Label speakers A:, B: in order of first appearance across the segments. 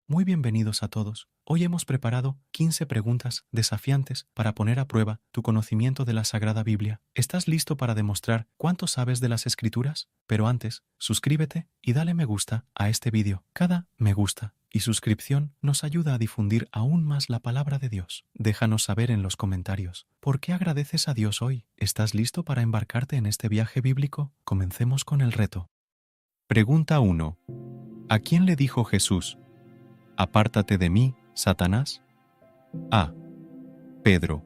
A: Muy bienvenidos a todos. Hoy hemos preparado 15 preguntas desafiantes para poner a prueba tu conocimiento de la Sagrada Biblia. ¿Estás listo para demostrar cuánto sabes de las Escrituras? Pero antes, suscríbete y dale me gusta a este vídeo. Cada me gusta y suscripción nos ayuda a difundir aún más la palabra de Dios. Déjanos saber en los comentarios, ¿por qué agradeces a Dios hoy? ¿Estás listo para embarcarte en este viaje bíblico? Comencemos con el reto. Pregunta 1. ¿A quién le dijo Jesús: apártate de mí, Satanás? A. Pedro.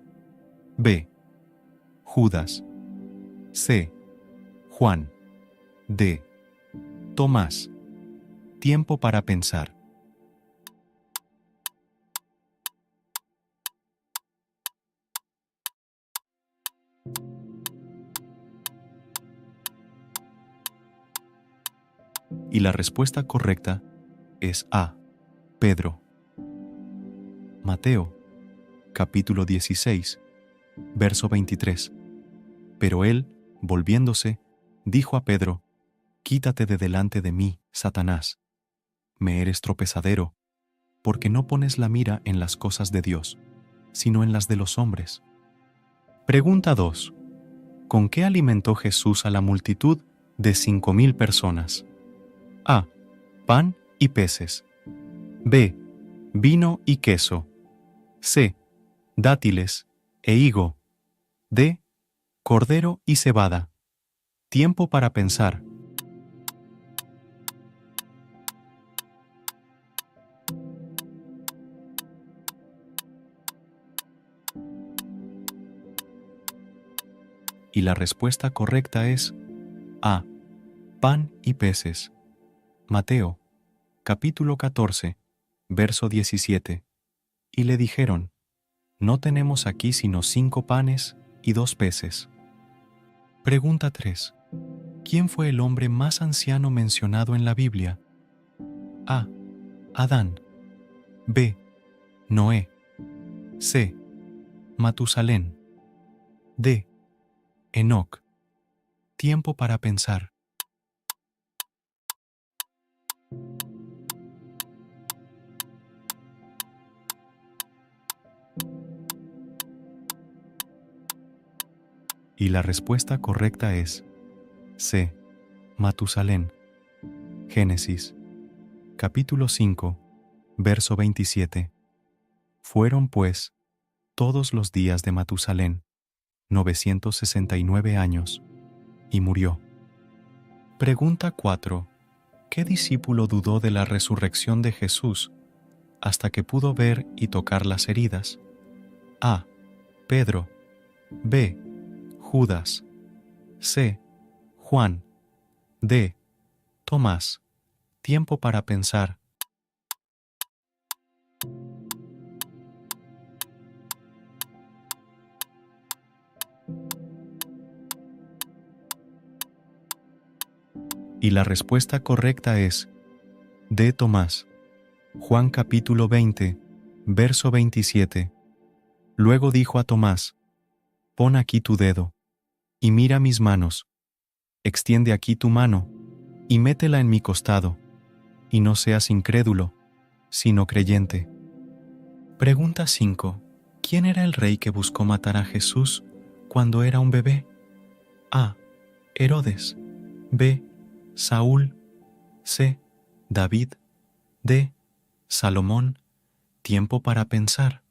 A: B. Judas. C. Juan. D. Tomás. Tiempo para pensar. Y la respuesta correcta es A. Pedro. Mateo, capítulo 16, verso 23. Pero él, volviéndose, dijo a Pedro: quítate de delante de mí, Satanás. Me eres tropezadero, porque no pones la mira en las cosas de Dios, sino en las de los hombres. Pregunta 2. ¿Con qué alimentó Jesús a la multitud de 5,000 personas? A. Pan y peces. B. Vino y queso. C. Dátiles e higo. D. Cordero y cebada. Tiempo para pensar. Y la respuesta correcta es A. Pan y peces. Mateo, capítulo 14, verso 17. Y le dijeron: no tenemos aquí sino 5 panes y 2 peces. Pregunta 3. ¿Quién fue el hombre más anciano mencionado en la Biblia? A. Adán. B. Noé. C. Matusalén. D. Enoc. Tiempo para pensar. Y la respuesta correcta es C. Matusalén. Génesis, capítulo 5, verso 27. Fueron, pues, todos los días de Matusalén 969 años, y murió. Pregunta 4. ¿Qué discípulo dudó de la resurrección de Jesús hasta que pudo ver y tocar las heridas? A. Pedro. B. Judas. C. Juan. D. Tomás. Tiempo para pensar. Y la respuesta correcta es D. Tomás. Juan capítulo 20, verso 27. Luego dijo a Tomás: pon aquí tu dedo, y mira mis manos. Extiende aquí tu mano, y métela en mi costado, y no seas incrédulo, sino creyente. Pregunta 5. ¿Quién era el rey que buscó matar a Jesús cuando era un bebé? A. Herodes. B. Saúl. C. David. D. Salomón. Tiempo para pensar.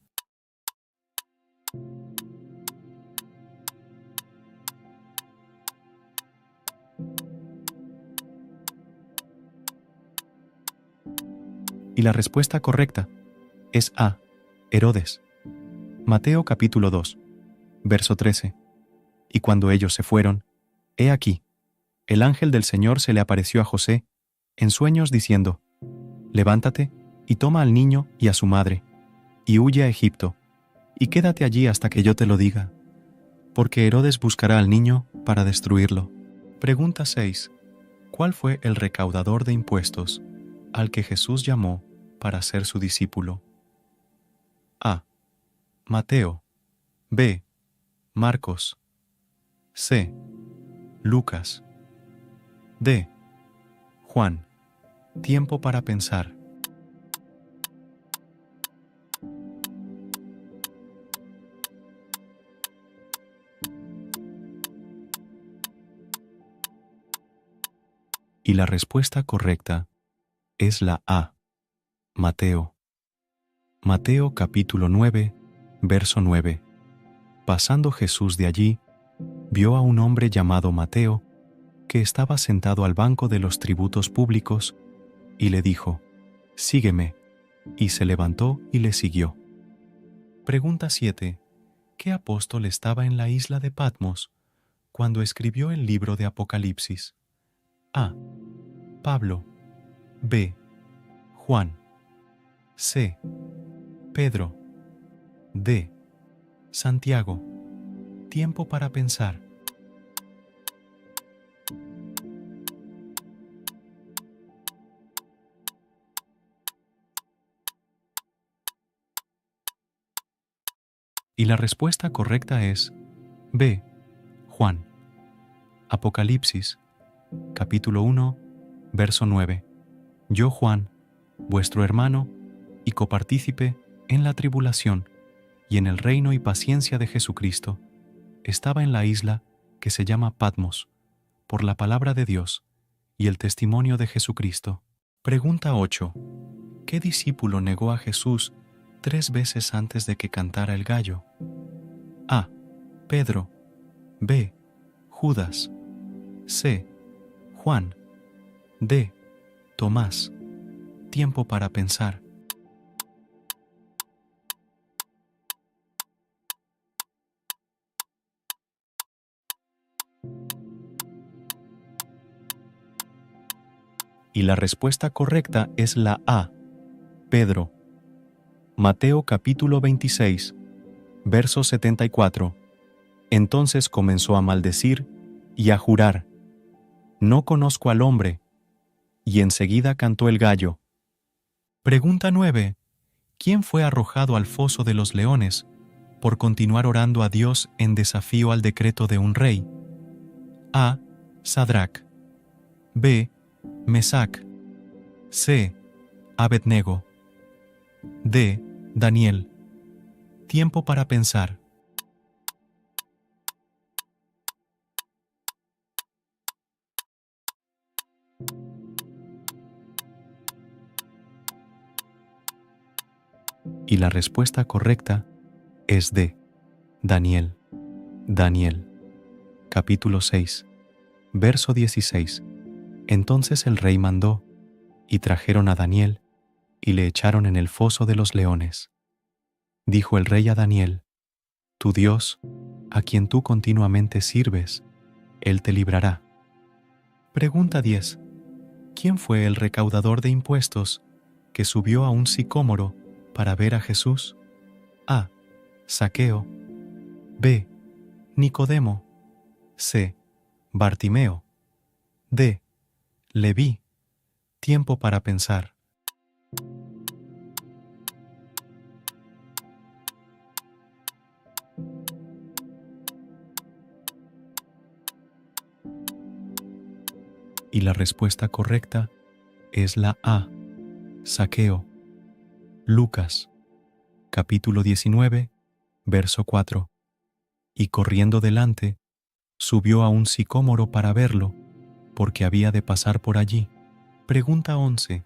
A: Y la respuesta correcta es A. Herodes. Mateo capítulo 2, verso 13. Y cuando ellos se fueron, he aquí, el ángel del Señor se le apareció a José en sueños diciendo: levántate y toma al niño y a su madre, y huye a Egipto, y quédate allí hasta que yo te lo diga, porque Herodes buscará al niño para destruirlo. Pregunta 6. ¿Cuál fue el recaudador de impuestos al que Jesús llamó para ser su discípulo? A. Mateo. B. Marcos. C. Lucas. D. Juan. Tiempo para pensar. Y la respuesta correcta es la A. Mateo. Mateo capítulo 9, verso 9. Pasando Jesús de allí, vio a un hombre llamado Mateo, que estaba sentado al banco de los tributos públicos, y le dijo: Sígueme. Y se levantó y le siguió. Pregunta 7. ¿Qué apóstol estaba en la isla de Patmos cuando escribió el libro de Apocalipsis? A. Pablo. B. Juan. C. Pedro. D. Santiago. Tiempo para pensar. Y la respuesta correcta es B. Juan. Apocalipsis, capítulo 1, verso 9. Yo, Juan, vuestro hermano y copartícipe en la tribulación y en el reino y paciencia de Jesucristo, estaba en la isla que se llama Patmos, por la palabra de Dios y el testimonio de Jesucristo. Pregunta 8. ¿Qué discípulo negó a Jesús 3 veces antes de que cantara el gallo? A. Pedro. B. Judas. C. Juan. D. Tomás. Tiempo para pensar. Y la respuesta correcta es la A. Pedro. Mateo capítulo 26, verso 74. Entonces comenzó a maldecir y a jurar: No conozco al hombre. Y enseguida cantó el gallo. Pregunta 9. ¿Quién fue arrojado al foso de los leones por continuar orando a Dios en desafío al decreto de un rey? A. Sadrac. B. Mesac. C. Abednego. D. Daniel. Tiempo para pensar. Y la respuesta correcta es D. Daniel. Daniel. Capítulo 6, verso 16. Entonces el rey mandó, y trajeron a Daniel, y le echaron en el foso de los leones. Dijo el rey a Daniel: Tu Dios, a quien tú continuamente sirves, Él te librará. Pregunta 10. ¿Quién fue el recaudador de impuestos que subió a un sicómoro para ver a Jesús? A. Zaqueo. B. Nicodemo. C. Bartimeo. D. Leví. Tiempo para pensar. Y la respuesta correcta es la A. Zaqueo. Lucas, capítulo 19, verso 4. Y corriendo delante, subió a un sicómoro para verlo, porque había de pasar por allí. Pregunta 11.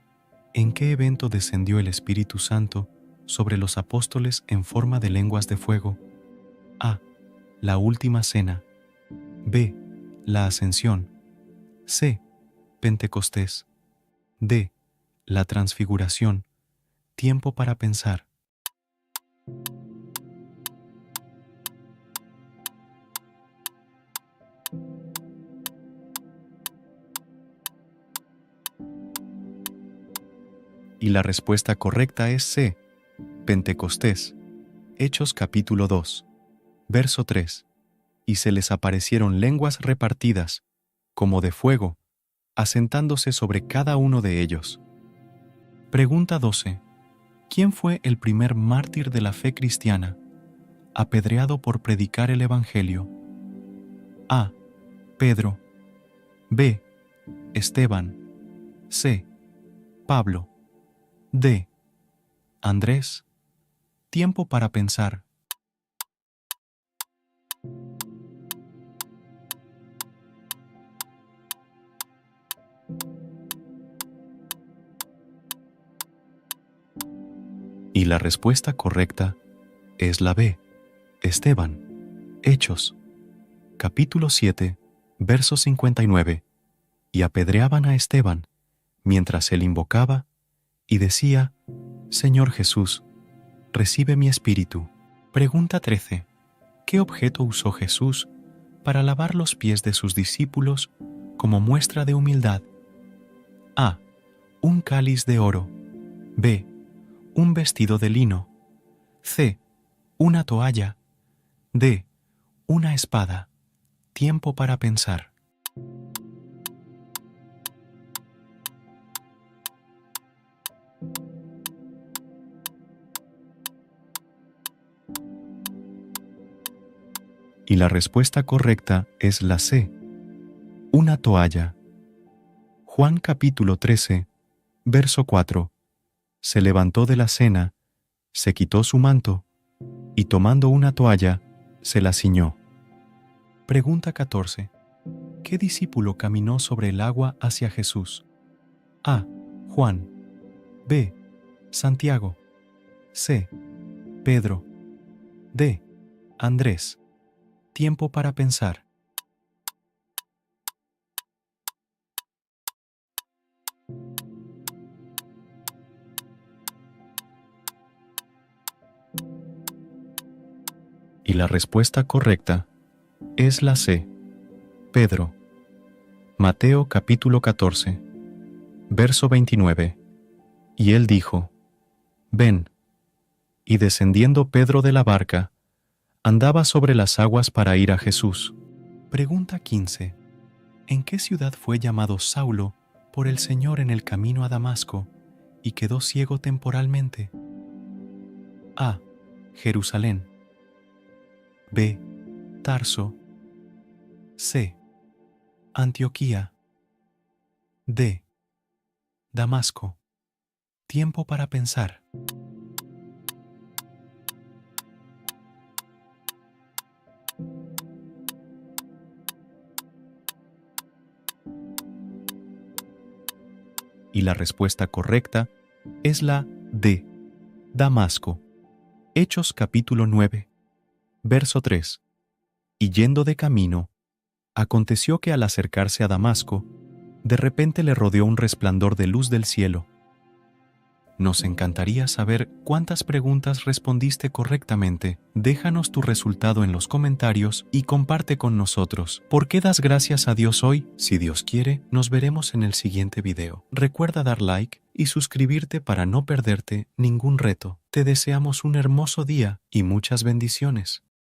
A: ¿En qué evento descendió el Espíritu Santo sobre los apóstoles en forma de lenguas de fuego? A. La última cena. B. La ascensión. C. Pentecostés. D. La transfiguración. Tiempo para pensar. Y la respuesta correcta es C. Pentecostés. Hechos capítulo 2, verso 3. Y se les aparecieron lenguas repartidas, como de fuego, asentándose sobre cada uno de ellos. Pregunta 12. ¿Quién fue el primer mártir de la fe cristiana, apedreado por predicar el Evangelio? A. Pedro. B. Esteban. C. Pablo. D. Andrés. Tiempo para pensar. Y la respuesta correcta es la B, Esteban. Hechos, capítulo 7, verso 59. Y apedreaban a Esteban, mientras él invocaba y decía: Señor Jesús, recibe mi espíritu. Pregunta 13. ¿Qué objeto usó Jesús para lavar los pies de sus discípulos como muestra de humildad? A. Un cáliz de oro. B. Un vestido de lino. C. Una toalla. D. Una espada. Tiempo para pensar. Y la respuesta correcta es la C, una toalla. Juan capítulo 13, verso 4. Se levantó de la cena, se quitó su manto, y tomando una toalla, se la ciñó. Pregunta 14. ¿Qué discípulo caminó sobre el agua hacia Jesús? A. Juan. B. Santiago. C. Pedro. D. Andrés. Tiempo para pensar. Y la respuesta correcta es la C, Pedro. Mateo capítulo 14, verso 29. Y él dijo: Ven. Y descendiendo Pedro de la barca, andaba sobre las aguas para ir a Jesús. Pregunta 15. ¿En qué ciudad fue llamado Saulo por el Señor en el camino a Damasco y quedó ciego temporalmente? A. Jerusalén. B. Tarso. C. Antioquía. D. Damasco. Tiempo para pensar. Y la respuesta correcta es la D, Damasco. Hechos capítulo 9, verso 3. Y yendo de camino, aconteció que al acercarse a Damasco, de repente le rodeó un resplandor de luz del cielo. Nos encantaría saber cuántas preguntas respondiste correctamente. Déjanos tu resultado en los comentarios y comparte con nosotros. ¿Por qué das gracias a Dios hoy? Si Dios quiere, nos veremos en el siguiente video. Recuerda dar like y suscribirte para no perderte ningún reto. Te deseamos un hermoso día y muchas bendiciones.